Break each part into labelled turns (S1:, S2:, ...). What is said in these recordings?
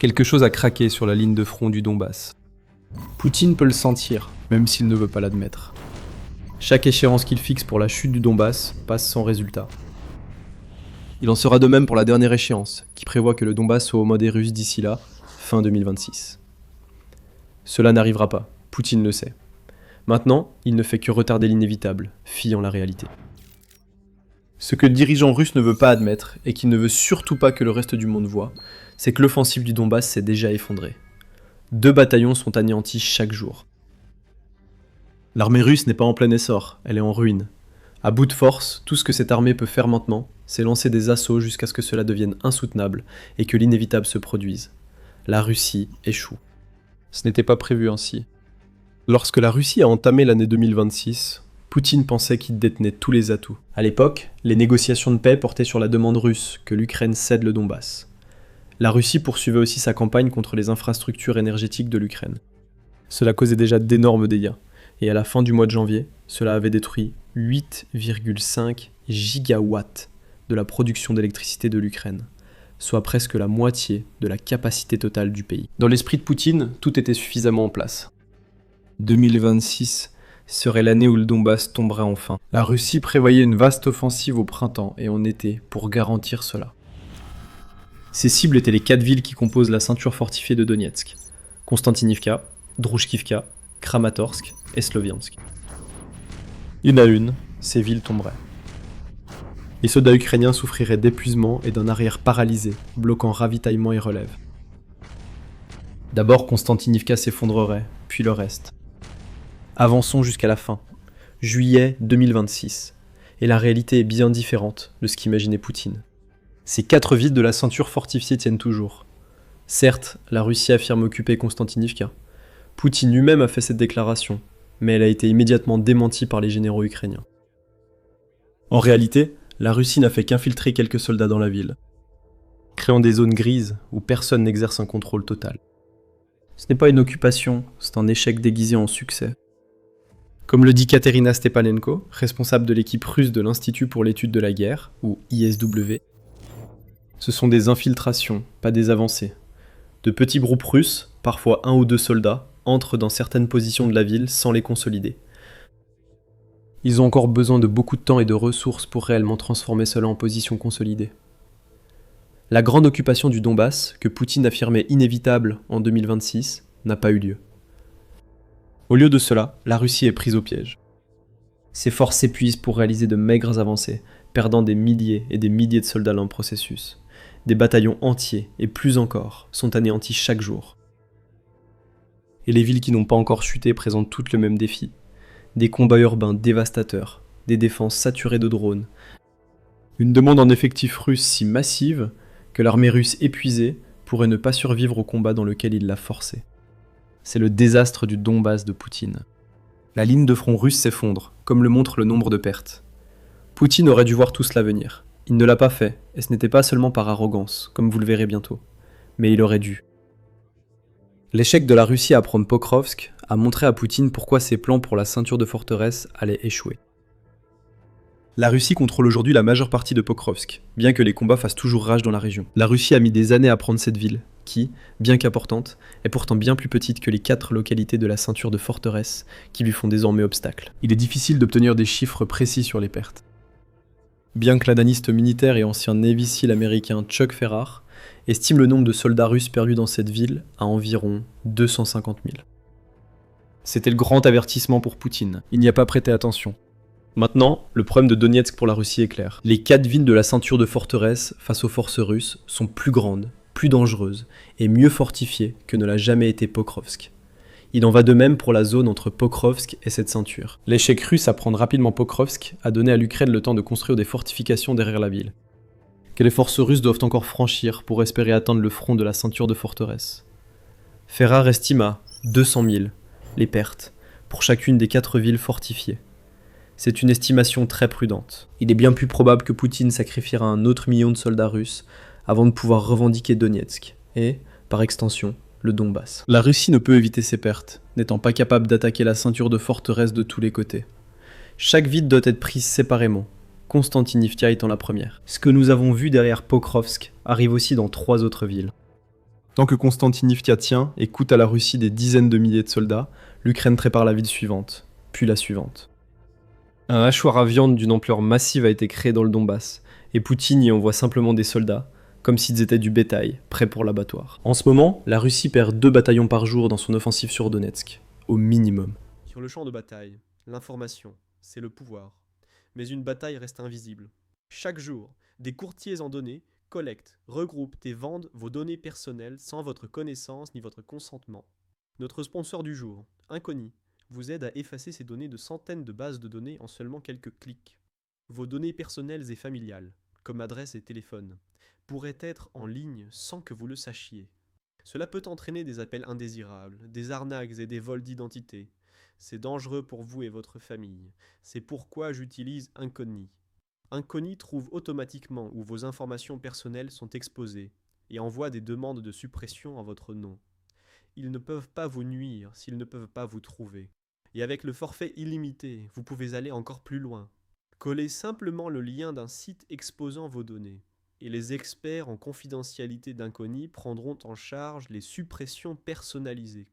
S1: Quelque chose a craqué sur la ligne de front du Donbass. Poutine peut le sentir, même s'il ne veut pas l'admettre. Chaque échéance qu'il fixe pour la chute du Donbass passe sans résultat. Il en sera de même pour la dernière échéance, qui prévoit que le Donbass soit aux mains des Russes d'ici là, fin 2026. Cela n'arrivera pas, Poutine le sait. Maintenant, il ne fait que retarder l'inévitable, fiant la réalité. Ce que le dirigeant russe ne veut pas admettre, et qu'il ne veut surtout pas que le reste du monde voie, c'est que l'offensive du Donbass s'est déjà effondrée. 2 bataillons sont anéantis chaque jour. L'armée russe n'est pas en plein essor, elle est en ruine. À bout de force, tout ce que cette armée peut faire maintenant, c'est lancer des assauts jusqu'à ce que cela devienne insoutenable et que l'inévitable se produise. La Russie échoue. Ce n'était pas prévu ainsi. Lorsque la Russie a entamé l'année 2026, Poutine pensait qu'il détenait tous les atouts. À l'époque, les négociations de paix portaient sur la demande russe que l'Ukraine cède le Donbass. La Russie poursuivait aussi sa campagne contre les infrastructures énergétiques de l'Ukraine. Cela causait déjà d'énormes dégâts, et à la fin du mois de janvier, cela avait détruit 8,5 gigawatts de la production d'électricité de l'Ukraine, soit presque la moitié de la capacité totale du pays. Dans l'esprit de Poutine, tout était suffisamment en place. 2026 serait l'année où le Donbass tomberait enfin. La Russie prévoyait une vaste offensive au printemps et en été pour garantir cela. Ces cibles étaient les 4 villes qui composent la ceinture fortifiée de Donetsk: Konstantinivka, Drouchkivka, Kramatorsk et Sloviansk. Une à une, ces villes tomberaient. Les soldats ukrainiens souffriraient d'épuisement et d'un arrière paralysé, bloquant ravitaillement et relève. D'abord Konstantinivka s'effondrerait, puis le reste. Avançons jusqu'à la fin, juillet 2026, et la réalité est bien différente de ce qu'imaginait Poutine. Ces 4 villes de la ceinture fortifiée tiennent toujours. Certes, la Russie affirme occuper Konstantinivka. Poutine lui-même a fait cette déclaration, mais elle a été immédiatement démentie par les généraux ukrainiens. En réalité, la Russie n'a fait qu'infiltrer quelques soldats dans la ville, créant des zones grises où personne n'exerce un contrôle total. Ce n'est pas une occupation, c'est un échec déguisé en succès. Comme le dit Katerina Stepanenko, responsable de l'équipe russe de l'Institut pour l'étude de la guerre, ou ISW, ce sont des infiltrations, pas des avancées. De petits groupes russes, parfois 1 ou 2 soldats, entrent dans certaines positions de la ville sans les consolider. Ils ont encore besoin de beaucoup de temps et de ressources pour réellement transformer cela en position consolidée. La grande occupation du Donbass, que Poutine affirmait inévitable en 2026, n'a pas eu lieu. Au lieu de cela, la Russie est prise au piège. Ses forces s'épuisent pour réaliser de maigres avancées, perdant des milliers et des milliers de soldats dans le processus. Des bataillons entiers, et plus encore, sont anéantis chaque jour. Et les villes qui n'ont pas encore chuté présentent toutes le même défi. Des combats urbains dévastateurs, des défenses saturées de drones. Une demande en effectifs russes si massive que l'armée russe épuisée pourrait ne pas survivre au combat dans lequel il l'a forcé. C'est le désastre du Donbass de Poutine. La ligne de front russe s'effondre, comme le montre le nombre de pertes. Poutine aurait dû voir tout cela venir. Il ne l'a pas fait, et ce n'était pas seulement par arrogance, comme vous le verrez bientôt. Mais il aurait dû. L'échec de la Russie à prendre Pokrovsk a montré à Poutine pourquoi ses plans pour la ceinture de forteresse allaient échouer. La Russie contrôle aujourd'hui la majeure partie de Pokrovsk, bien que les combats fassent toujours rage dans la région. La Russie a mis des années à prendre cette ville, qui, bien qu'importante, est pourtant bien plus petite que les 4 localités de la ceinture de forteresse qui lui font désormais obstacle. Il est difficile d'obtenir des chiffres précis sur les pertes. Bien que l'analyste militaire et ancien Navy SEAL américain Chuck Ferrar estime le nombre de soldats russes perdus dans cette ville à environ 250 000. C'était le grand avertissement pour Poutine, il n'y a pas prêté attention. Maintenant, le problème de Donetsk pour la Russie est clair. Les 4 villes de la ceinture de forteresse face aux forces russes sont plus grandes, plus dangereuses et mieux fortifiées que ne l'a jamais été Pokrovsk. Il en va de même pour la zone entre Pokrovsk et cette ceinture. L'échec russe à prendre rapidement Pokrovsk a donné à l'Ukraine le temps de construire des fortifications derrière la ville, que les forces russes doivent encore franchir pour espérer atteindre le front de la ceinture de forteresse. Ferrar estime à 200 000 les pertes pour chacune des 4 villes fortifiées. C'est une estimation très prudente. Il est bien plus probable que Poutine sacrifiera 1 autre million de soldats russes avant de pouvoir revendiquer Donetsk et, par extension, le Donbass. La Russie ne peut éviter ces pertes, n'étant pas capable d'attaquer la ceinture de forteresse de tous les côtés. Chaque ville doit être prise séparément, Konstantinivka étant la première. Ce que nous avons vu derrière Pokrovsk arrive aussi dans 3 autres villes. Tant que Konstantinivka tient et coûte à la Russie des dizaines de milliers de soldats, l'Ukraine prépare la ville suivante, puis la suivante. Un hachoir à viande d'une ampleur massive a été créé dans le Donbass, et Poutine y envoie simplement des soldats, comme s'ils étaient du bétail, prêts pour l'abattoir. En ce moment, la Russie perd 2 bataillons par jour dans son offensive sur Donetsk, au minimum. Sur le champ de bataille, l'information, c'est le pouvoir. Mais une bataille reste invisible. Chaque jour, des courtiers en données collectent, regroupent et vendent vos données personnelles sans votre connaissance ni votre consentement. Notre sponsor du jour, Inconi, vous aide à effacer ces données de centaines de bases de données en seulement quelques clics. Vos données personnelles et familiales, comme adresse et téléphone, pourraient être en ligne sans que vous le sachiez. Cela peut entraîner des appels indésirables, des arnaques et des vols d'identité. C'est dangereux pour vous et votre famille. C'est pourquoi j'utilise Inconi. Inconi trouve automatiquement où vos informations personnelles sont exposées et envoie des demandes de suppression en votre nom. Ils ne peuvent pas vous nuire s'ils ne peuvent pas vous trouver. Et avec le forfait illimité, vous pouvez aller encore plus loin. Collez simplement le lien d'un site exposant vos données. Et les experts en confidentialité d'Inconi prendront en charge les suppressions personnalisées.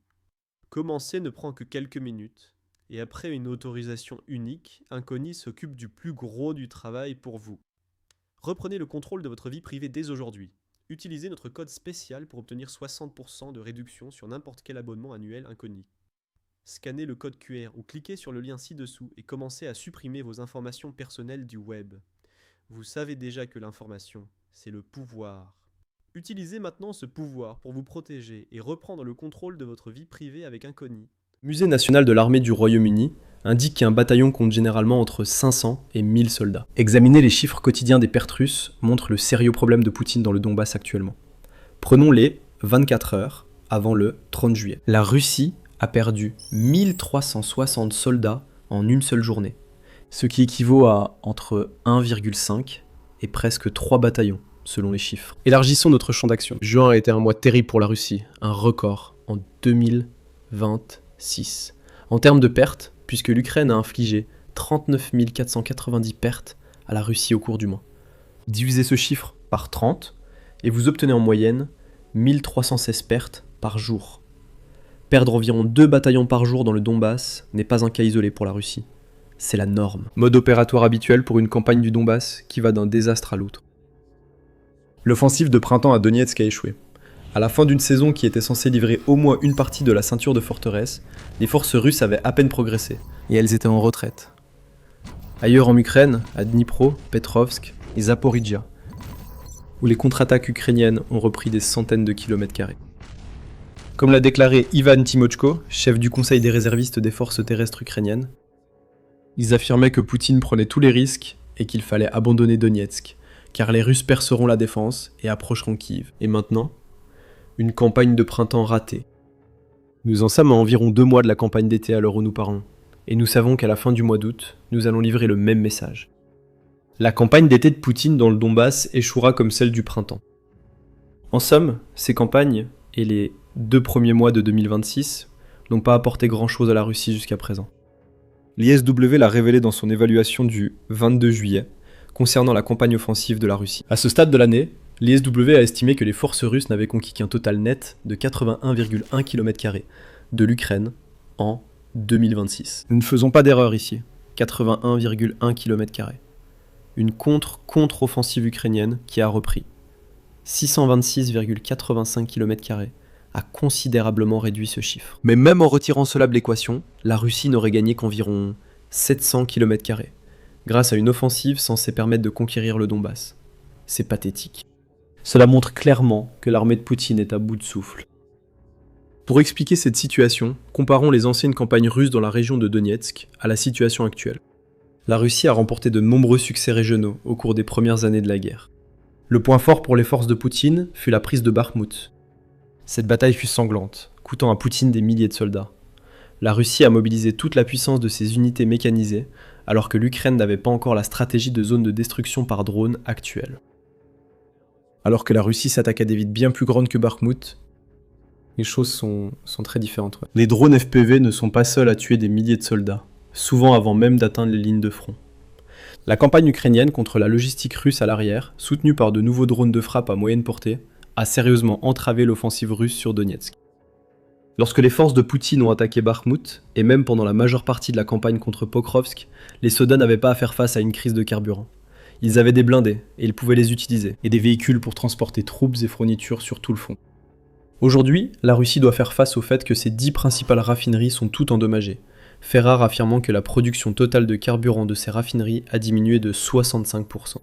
S1: Commencer ne prend que quelques minutes, et après une autorisation unique, Inconi s'occupe du plus gros du travail pour vous. Reprenez le contrôle de votre vie privée dès aujourd'hui. Utilisez notre code spécial pour obtenir 60% de réduction sur n'importe quel abonnement annuel Inconi. Scannez le code QR ou cliquez sur le lien ci-dessous et commencez à supprimer vos informations personnelles du web. Vous savez déjà que l'information, c'est le pouvoir. Utilisez maintenant ce pouvoir pour vous protéger et reprendre le contrôle de votre vie privée avec Inconi. Le Musée national de l'armée du Royaume-Uni indique qu'un bataillon compte généralement entre 500 et 1000 soldats. Examiner les chiffres quotidiens des pertes russes montre le sérieux problème de Poutine dans le Donbass actuellement. Prenons les 24 heures avant le 30 juillet. La Russie a perdu 1360 soldats en une seule journée, ce qui équivaut à entre 1,5 et presque 3 bataillons, selon les chiffres. Élargissons notre champ d'action. Juin a été un mois terrible pour la Russie, un record en 2026. En termes de pertes, puisque l'Ukraine a infligé 39 490 pertes à la Russie au cours du mois. Divisez ce chiffre par 30 et vous obtenez en moyenne 1316 pertes par jour. Perdre environ 2 bataillons par jour dans le Donbass n'est pas un cas isolé pour la Russie. C'est la norme. Mode opératoire habituel pour une campagne du Donbass qui va d'un désastre à l'autre. L'offensive de printemps à Donetsk a échoué. À la fin d'une saison qui était censée livrer au moins une partie de la ceinture de forteresse, les forces russes avaient à peine progressé, et elles étaient en retraite. Ailleurs en Ukraine, à Dnipro, Petrovsk et Zaporizhia, où les contre-attaques ukrainiennes ont repris des centaines de kilomètres carrés. Comme l'a déclaré Ivan Timochko, chef du conseil des réservistes des forces terrestres ukrainiennes, ils affirmaient que Poutine prenait tous les risques et qu'il fallait abandonner Donetsk, car les Russes perceront la défense et approcheront Kiev. Et maintenant, une campagne de printemps ratée. Nous en sommes à environ 2 mois de la campagne d'été à l'heure où nous parlons, et nous savons qu'à la fin du mois d'août, nous allons livrer le même message. La campagne d'été de Poutine dans le Donbass échouera comme celle du printemps. En somme, ces campagnes, et les 2 premiers mois de 2026, n'ont pas apporté grand-chose à la Russie jusqu'à présent. L'ISW l'a révélé dans son évaluation du 22 juillet, concernant la campagne offensive de la Russie. À ce stade de l'année, l'ISW a estimé que les forces russes n'avaient conquis qu'un total net de 81,1 km² de l'Ukraine en 2026. Nous ne faisons pas d'erreur ici, 81,1 km². Une contre-offensive ukrainienne qui a repris. 626,85 km² a considérablement réduit ce chiffre. Mais même en retirant cela de l'équation, la Russie n'aurait gagné qu'environ 700 km², grâce à une offensive censée permettre de conquérir le Donbass. C'est pathétique. Cela montre clairement que l'armée de Poutine est à bout de souffle. Pour expliquer cette situation, comparons les anciennes campagnes russes dans la région de Donetsk à la situation actuelle. La Russie a remporté de nombreux succès régionaux au cours des premières années de la guerre. Le point fort pour les forces de Poutine fut la prise de Bakhmout. Cette bataille fut sanglante, coûtant à Poutine des milliers de soldats. La Russie a mobilisé toute la puissance de ses unités mécanisées, alors que l'Ukraine n'avait pas encore la stratégie de zone de destruction par drone actuelle. Alors que la Russie s'attaque à des villes bien plus grandes que Bakhmout, les choses sont très différentes. Ouais. Les drones FPV ne sont pas seuls à tuer des milliers de soldats, souvent avant même d'atteindre les lignes de front. La campagne ukrainienne contre la logistique russe à l'arrière, soutenue par de nouveaux drones de frappe à moyenne portée, a sérieusement entravé l'offensive russe sur Donetsk. Lorsque les forces de Poutine ont attaqué Bakhmout, et même pendant la majeure partie de la campagne contre Pokrovsk, les soldats n'avaient pas à faire face à une crise de carburant. Ils avaient des blindés, et ils pouvaient les utiliser, et des véhicules pour transporter troupes et fournitures sur tout le front. Aujourd'hui, la Russie doit faire face au fait que ses 10 principales raffineries sont toutes endommagées, fait rare affirmant que la production totale de carburant de ces raffineries a diminué de 65%.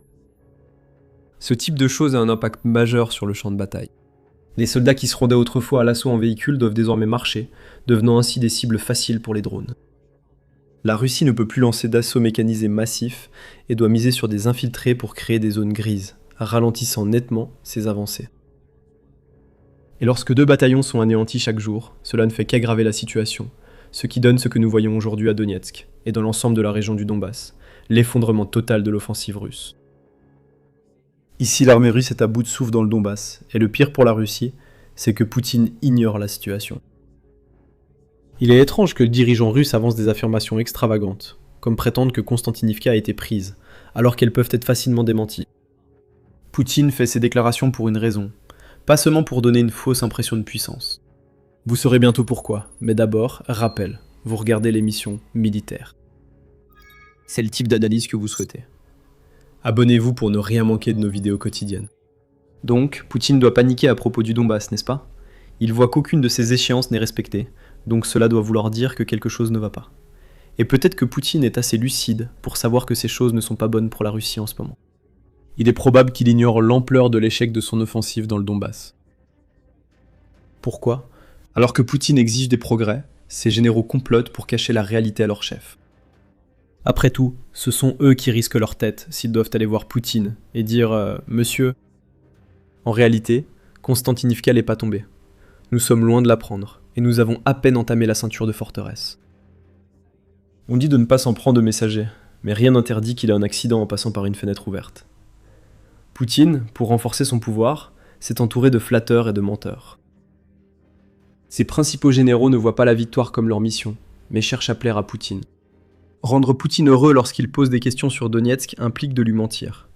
S1: Ce type de choses a un impact majeur sur le champ de bataille. Les soldats qui se rendaient autrefois à l'assaut en véhicule doivent désormais marcher, devenant ainsi des cibles faciles pour les drones. La Russie ne peut plus lancer d'assauts mécanisés massifs et doit miser sur des infiltrés pour créer des zones grises, ralentissant nettement ses avancées. Et lorsque 2 bataillons sont anéantis chaque jour, cela ne fait qu'aggraver la situation, ce qui donne ce que nous voyons aujourd'hui à Donetsk et dans l'ensemble de la région du Donbass, l'effondrement total de l'offensive russe. Ici, l'armée russe est à bout de souffle dans le Donbass, et le pire pour la Russie, c'est que Poutine ignore la situation. Il est étrange que le dirigeant russe avance des affirmations extravagantes, comme prétendre que Konstantinivka a été prise, alors qu'elles peuvent être facilement démenties. Poutine fait ces déclarations pour une raison, pas seulement pour donner une fausse impression de puissance. Vous saurez bientôt pourquoi, mais d'abord, rappel, vous regardez l'émission Militaire. C'est le type d'analyse que vous souhaitez. Abonnez-vous pour ne rien manquer de nos vidéos quotidiennes. Donc, Poutine doit paniquer à propos du Donbass, n'est-ce pas? Il voit qu'aucune de ses échéances n'est respectée, donc cela doit vouloir dire que quelque chose ne va pas. Et peut-être que Poutine est assez lucide pour savoir que ces choses ne sont pas bonnes pour la Russie en ce moment. Il est probable qu'il ignore l'ampleur de l'échec de son offensive dans le Donbass. Pourquoi? Alors que Poutine exige des progrès, ses généraux complotent pour cacher la réalité à leur chef. Après tout, ce sont eux qui risquent leur tête s'ils doivent aller voir Poutine et dire « Monsieur ». En réalité, Konstantinivka n'est pas tombée. Nous sommes loin de la prendre, et nous avons à peine entamé la ceinture de forteresse. On dit de ne pas s'en prendre aux messagers, mais rien n'interdit qu'il ait un accident en passant par une fenêtre ouverte. Poutine, pour renforcer son pouvoir, s'est entouré de flatteurs et de menteurs. Ses principaux généraux ne voient pas la victoire comme leur mission, mais cherchent à plaire à Poutine. Rendre Poutine heureux lorsqu'il pose des questions sur Donetsk implique de lui mentir.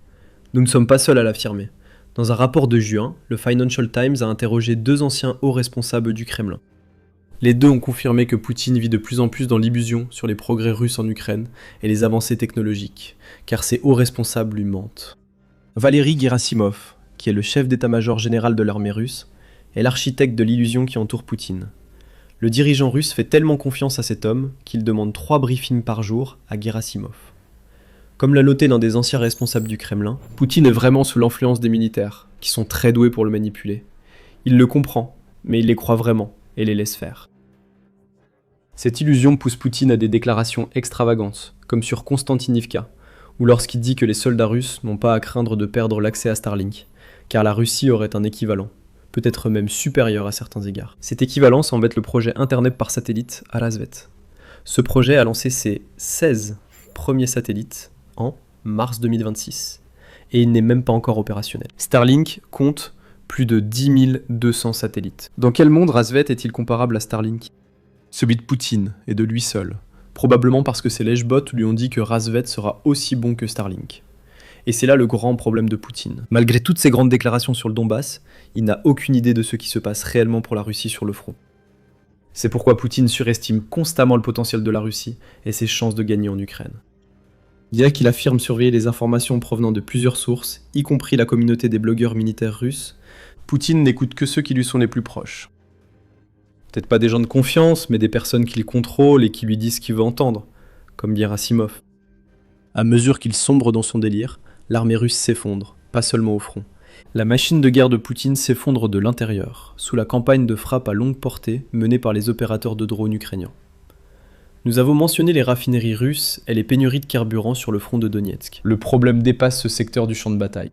S1: Nous ne sommes pas seuls à l'affirmer. Dans un rapport de juin, le Financial Times a interrogé 2 anciens hauts responsables du Kremlin. Les 2 ont confirmé que Poutine vit de plus en plus dans l'illusion sur les progrès russes en Ukraine et les avancées technologiques, car ces hauts responsables lui mentent. Valery Gerasimov, qui est le chef d'état-major général de l'armée russe, est l'architecte de l'illusion qui entoure Poutine. Le dirigeant russe fait tellement confiance à cet homme qu'il demande 3 briefings par jour à Gerasimov. Comme l'a noté l'un des anciens responsables du Kremlin, Poutine est vraiment sous l'influence des militaires, qui sont très doués pour le manipuler. Il le comprend, mais il les croit vraiment, et les laisse faire. Cette illusion pousse Poutine à des déclarations extravagantes, comme sur Konstantinivka, ou lorsqu'il dit que les soldats russes n'ont pas à craindre de perdre l'accès à Starlink, car la Russie aurait un équivalent, peut-être même supérieur à certains égards. Cet équivalent semble être le projet Internet par satellite à Razvet. Ce projet a lancé ses 16 premiers satellites en mars 2026, et il n'est même pas encore opérationnel. Starlink compte plus de 10 200 satellites. Dans quel monde Razvet est-il comparable à Starlink? Celui de Poutine, et de lui seul. Probablement parce que ses lèche-bots lui ont dit que Razvet sera aussi bon que Starlink. Et c'est là le grand problème de Poutine. Malgré toutes ces grandes déclarations sur le Donbass, il n'a aucune idée de ce qui se passe réellement pour la Russie sur le front. C'est pourquoi Poutine surestime constamment le potentiel de la Russie et ses chances de gagner en Ukraine. Bien qu'il affirme surveiller les informations provenant de plusieurs sources, y compris la communauté des blogueurs militaires russes, Poutine n'écoute que ceux qui lui sont les plus proches. Peut-être pas des gens de confiance, mais des personnes qu'il contrôle et qui lui disent ce qu'il veut entendre, comme Gerasimov. À mesure qu'il sombre dans son délire, l'armée russe s'effondre, pas seulement au front. La machine de guerre de Poutine s'effondre de l'intérieur, sous la campagne de frappe à longue portée menée par les opérateurs de drones ukrainiens. Nous avons mentionné les raffineries russes et les pénuries de carburant sur le front de Donetsk. Le problème dépasse ce secteur du champ de bataille.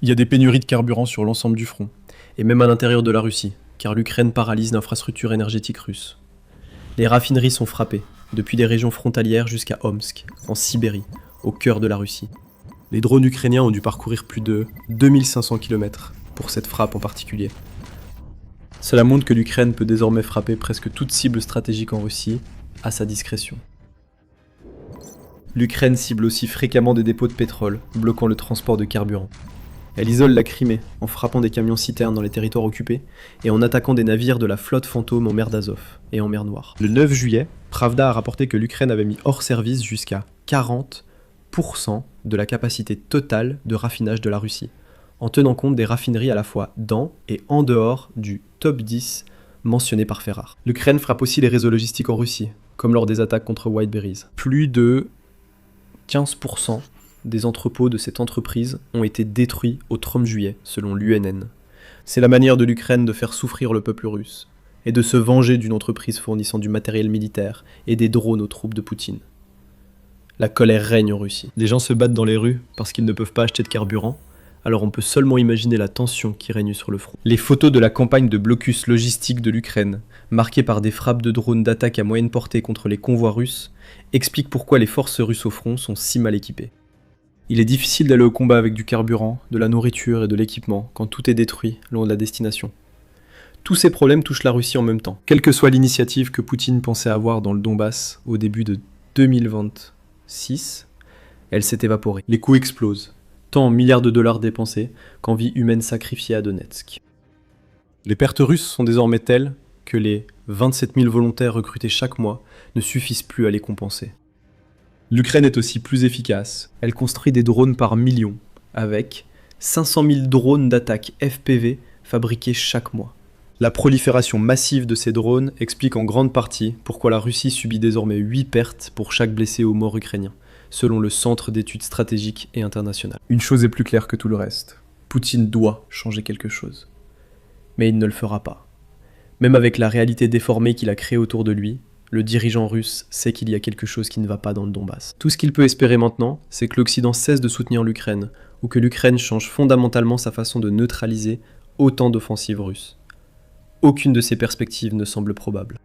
S1: Il y a des pénuries de carburant sur l'ensemble du front, et même à l'intérieur de la Russie, car l'Ukraine paralyse l'infrastructure énergétique russe. Les raffineries sont frappées, depuis les régions frontalières jusqu'à Omsk, en Sibérie, au cœur de la Russie. Les drones ukrainiens ont dû parcourir plus de 2500 km pour cette frappe en particulier. Cela montre que l'Ukraine peut désormais frapper presque toute cible stratégique en Russie, à sa discrétion. L'Ukraine cible aussi fréquemment des dépôts de pétrole, bloquant le transport de carburant. Elle isole la Crimée en frappant des camions-citernes dans les territoires occupés et en attaquant des navires de la flotte fantôme en mer d'Azov et en mer Noire. Le 9 juillet, Pravda a rapporté que l'Ukraine avait mis hors service jusqu'à 40% de la capacité totale de raffinage de la Russie, en tenant compte des raffineries à la fois dans et en dehors du top 10 mentionné par Ferrar. L'Ukraine frappe aussi les réseaux logistiques en Russie, comme lors des attaques contre Whiteberries. Plus de 15% des entrepôts de cette entreprise ont été détruits au 30 juillet, selon l'UNN. C'est la manière de l'Ukraine de faire souffrir le peuple russe, et de se venger d'une entreprise fournissant du matériel militaire et des drones aux troupes de Poutine. La colère règne en Russie. Les gens se battent dans les rues parce qu'ils ne peuvent pas acheter de carburant, alors on peut seulement imaginer la tension qui règne sur le front. Les photos de la campagne de blocus logistique de l'Ukraine, marquée par des frappes de drones d'attaque à moyenne portée contre les convois russes, expliquent pourquoi les forces russes au front sont si mal équipées. Il est difficile d'aller au combat avec du carburant, de la nourriture et de l'équipement quand tout est détruit loin de la destination. Tous ces problèmes touchent la Russie en même temps. Quelle que soit l'initiative que Poutine pensait avoir dans le Donbass au début de 2026, elle s'est évaporée. Les coûts explosent, tant en milliards de dollars dépensés qu'en vies humaines sacrifiées à Donetsk. Les pertes russes sont désormais telles que les 27 000 volontaires recrutés chaque mois ne suffisent plus à les compenser. L'Ukraine est aussi plus efficace. Elle construit des drones par millions, avec 500 000 drones d'attaque FPV fabriqués chaque mois. La prolifération massive de ces drones explique en grande partie pourquoi la Russie subit désormais 8 pertes pour chaque blessé ou mort ukrainien, selon le Centre d'études stratégiques et internationales. Une chose est plus claire que tout le reste. Poutine doit changer quelque chose. Mais il ne le fera pas. Même avec la réalité déformée qu'il a créée autour de lui, le dirigeant russe sait qu'il y a quelque chose qui ne va pas dans le Donbass. Tout ce qu'il peut espérer maintenant, c'est que l'Occident cesse de soutenir l'Ukraine, ou que l'Ukraine change fondamentalement sa façon de neutraliser autant d'offensives russes. Aucune de ces perspectives ne semble probable.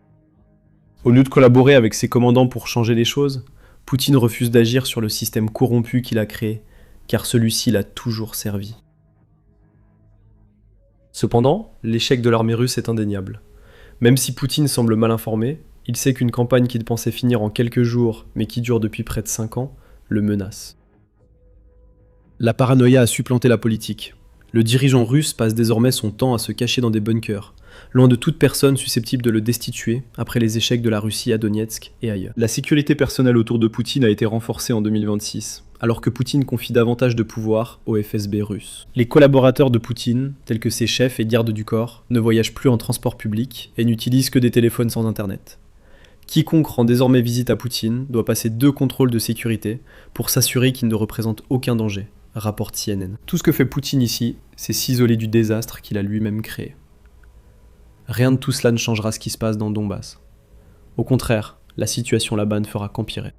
S1: Au lieu de collaborer avec ses commandants pour changer les choses, Poutine refuse d'agir sur le système corrompu qu'il a créé, car celui-ci l'a toujours servi. Cependant, l'échec de l'armée russe est indéniable. Même si Poutine semble mal informé, il sait qu'une campagne qu'il pensait finir en quelques jours, mais qui dure depuis près de 5 ans, le menace. La paranoïa a supplanté la politique. Le dirigeant russe passe désormais son temps à se cacher dans des bunkers, loin de toute personne susceptible de le destituer après les échecs de la Russie à Donetsk et ailleurs. La sécurité personnelle autour de Poutine a été renforcée en 2026, alors que Poutine confie davantage de pouvoir au FSB russe. Les collaborateurs de Poutine, tels que ses chefs et gardes du corps, ne voyagent plus en transport public et n'utilisent que des téléphones sans internet. Quiconque rend désormais visite à Poutine doit passer 2 contrôles de sécurité pour s'assurer qu'il ne représente aucun danger, rapporte CNN. Tout ce que fait Poutine ici, c'est s'isoler du désastre qu'il a lui-même créé. Rien de tout cela ne changera ce qui se passe dans le Donbass. Au contraire, la situation là-bas ne fera qu'empirer.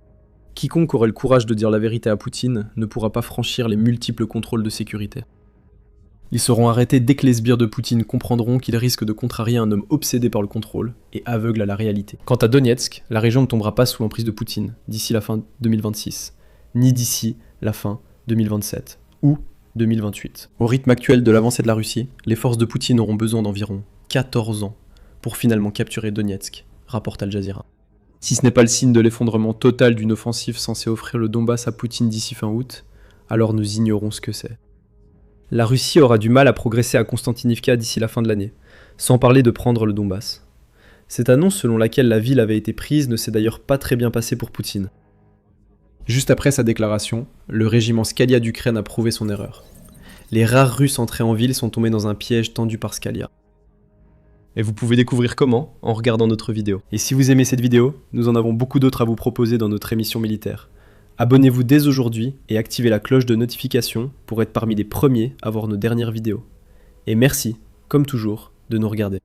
S1: Quiconque aurait le courage de dire la vérité à Poutine ne pourra pas franchir les multiples contrôles de sécurité. Ils seront arrêtés dès que les sbires de Poutine comprendront qu'ils risquent de contrarier un homme obsédé par le contrôle et aveugle à la réalité. Quant à Donetsk, la région ne tombera pas sous l'emprise de Poutine d'ici la fin 2026, ni d'ici la fin 2027 ou 2028. Au rythme actuel de l'avancée de la Russie, les forces de Poutine auront besoin d'environ 14 ans pour finalement capturer Donetsk, rapporte Al Jazeera. Si ce n'est pas le signe de l'effondrement total d'une offensive censée offrir le Donbass à Poutine d'ici fin août, alors nous ignorons ce que c'est. La Russie aura du mal à progresser à Konstantinivka d'ici la fin de l'année, sans parler de prendre le Donbass. Cette annonce selon laquelle la ville avait été prise ne s'est d'ailleurs pas très bien passée pour Poutine. Juste après sa déclaration, le régiment Skalia d'Ukraine a prouvé son erreur. Les rares Russes entrés en ville sont tombés dans un piège tendu par Skalia. Et vous pouvez découvrir comment en regardant notre vidéo. Et si vous aimez cette vidéo, nous en avons beaucoup d'autres à vous proposer dans notre émission militaire. Abonnez-vous dès aujourd'hui et activez la cloche de notification pour être parmi les premiers à voir nos dernières vidéos. Et merci, comme toujours, de nous regarder.